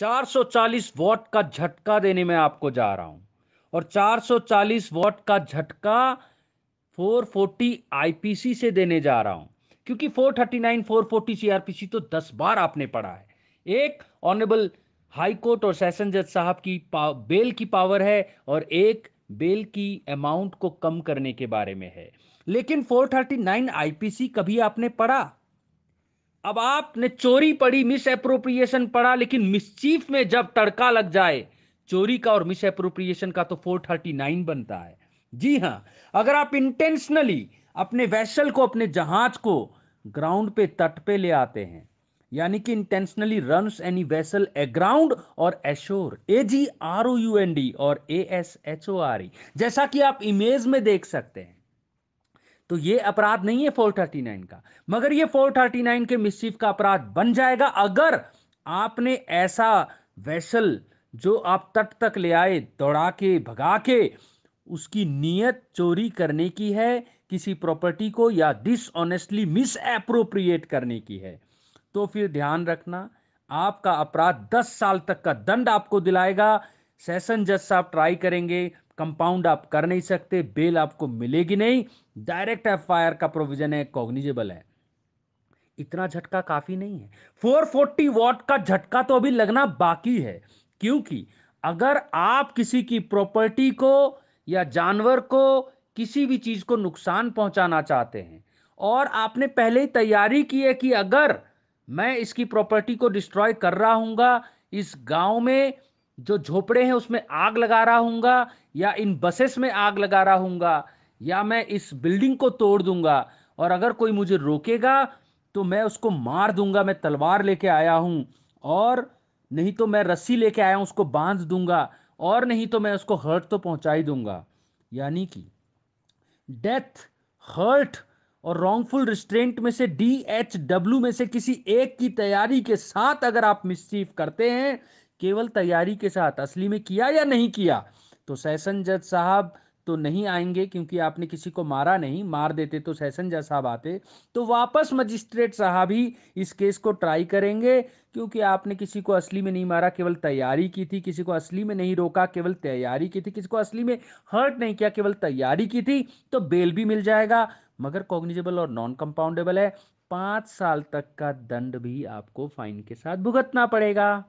440 what का झटका देने में आपको जा रहा हूं और 440 वॉट का झटका 440 आईपीसी से देने जा रहा हूं, क्योंकि 439 440 सीआरपीसी तो 10 बार आपने पढ़ा है। एक ऑनरेबल हाई कोर्ट और सेशन जज साहब की बेल की पावर है और एक बेल की अमाउंट को कम करने के बारे में है, लेकिन 439 आईपीसी कभी आपने पढ़ा? अब आपने चोरी पढ़ी, मिस एप्रोप्रिएशन पढ़ा, लेकिन मिसचीफ में जब तड़का लग जाए चोरी का और मिस एप्रोप्रिएशन का तो 439 बनता है। जी हां, अगर आप इंटेंशनली अपने वेसल को, अपने जहाज को ग्राउंड पे, तट पे ले आते हैं, यानी कि इंटेंशनली रन्स एनी वेसल एग्राउंड और एशोर, AGROUND और ASHORE, जैसा कि आप इमेज में देख सकते हैं, तो ये अपराध नहीं है 439 का, मगर ये 439 के मिसचीफ का अपराध बन जाएगा अगर आपने ऐसा वेसल जो आप तट तक ले आए, दौड़ा के, भगा के, उसकी नीयत चोरी करने की है किसी प्रॉपर्टी को, या डिसऑनेस्टली मिस एप्रोप्रिएट करने की है, तो फिर ध्यान रखना आपका अपराध 10 साल तक का दंड आपको दिलाएगा। सेशन जज साहब ट्राई करेंगे, कंपाउंड आप कर नहीं सकते, बेल आपको मिलेगी नहीं, डायरेक्ट एफआईआर का प्रोविजन है, कॉग्निजेबल है। इतना झटका काफी नहीं है, 440 वॉट का झटका तो अभी लगना बाकी है, क्योंकि अगर आप किसी की प्रॉपर्टी को या जानवर को, किसी भी चीज को नुकसान पहुंचाना चाहते हैं और आपने पहले ही तैयारी की है कि अगर मैं इसकी प्रॉपर्टी को डिस्ट्रॉय कर रहा हूंगा, इस गांव में जो झोपड़े हैं उसमें आग लगा रहा हूंगा, या इन बसेस में आग लगा रहा हूंगा, या मैं इस बिल्डिंग को तोड़ दूंगा, और अगर कोई मुझे रोकेगा तो मैं उसको मार दूंगा, मैं तलवार लेके आया हूं, और नहीं तो मैं रस्सी लेके आया हूं, उसको बांध दूंगा, और नहीं तो मैं उसको हर्ट तो पहुंचा ही दूंगा, यानी कि डेथ, हर्ट और रॉन्गफुल रिस्ट्रेंट में से DHW में से किसी एक की तैयारी के साथ अगर आप मिसचीफ करते हैं, केवल तैयारी के साथ, असली में किया या नहीं किया, तो सेशन जज साहब तो नहीं आएंगे, क्योंकि आपने किसी को मारा नहीं, मार देते तो सेशन जज साहब आते, तो वापस मजिस्ट्रेट साहब ही इस केस को ट्राई करेंगे, क्योंकि आपने किसी को असली में नहीं मारा, केवल तैयारी की थी, किसी को असली में नहीं रोका, केवल तैयारी की थी, किसी को असली में हर्ट नहीं किया, केवल तैयारी की थी, तो बेल भी मिल जाएगा, मगर कॉग्निजेबल और नॉन कंपाउंडेबल है। 5 साल तक का दंड भी आपको फाइन के साथ भुगतना पड़ेगा।